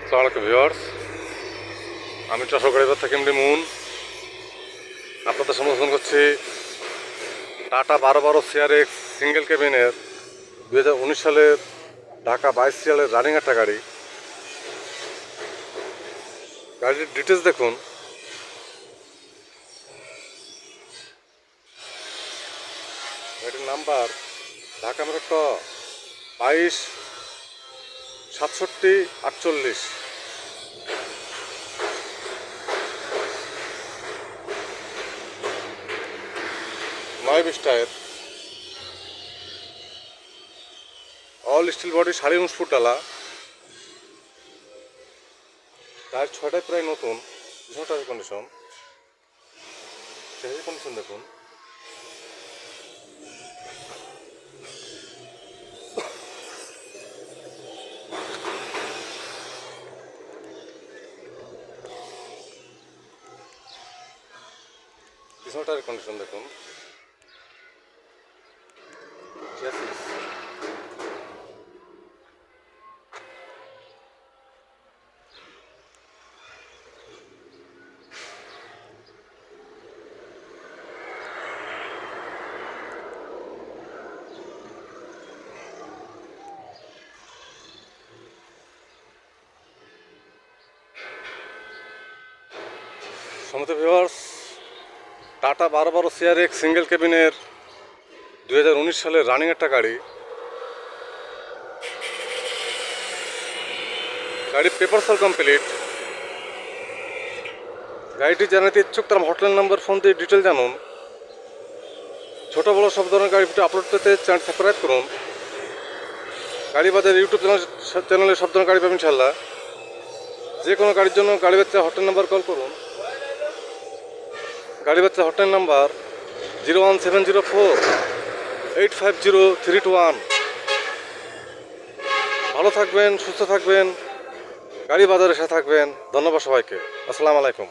আসসালামু আলাইকুম ভিউয়ার্স, আমি যশোর গাড়িবাজার থেকে এমডি মুন আপনাদের সম্বোধন করছি। টাটা 1212 CRX সিঙ্গেল কেবিনের 2019 সালের ঢাকা 22 সালের রানিং একটা গাড়ি। গাড়ির ডিটেলস দেখুন। গাড়ির number Dhaka metro 22-67-48, 9-20 tyre, all steel body, 19.5 foot ডালা, টায়ার 6টায় প্রায় নতুন, ভীষণ টায়ার কন্ডিশন। চেহারি কন্ডিশন দেখুন। পিছন টায়ার কন্ডিশন দেখুন। সমস্ত ভিউয়ার্স, টাটা 1212 CRX সিঙ্গেল কেবিনের 2019 সালের রানিং একটা গাড়ি। গাড়ির পেপার সল কমপ্লিট। গাড়িটি জানাতে ইচ্ছুক তার হটলাইন নাম্বার ফোন দিয়ে ডিটেল জানুন। ছোটো বড়ো সব ধরনের গাড়ি ভিডিও আপলোড পেতে চ্যানেল সাবস্ক্রাইব করুন। গাড়ি বাজার ইউটিউব চ্যানেলে সব ধরনের গাড়ি পাবেন ইনশাল্লাহ। যে কোনো গাড়ির জন্য গাড়ি বাচ্চা হটলাইন নাম্বার কল করুন। গাড়ি বাচ্চা হটলাইন নাম্বার 01704-850-321। ভালো থাকবেন, সুস্থ থাকবেন, গাড়ি বাজারের সাথে থাকবেন। ধন্যবাদ সবাইকে। আসসালামু আলাইকুম।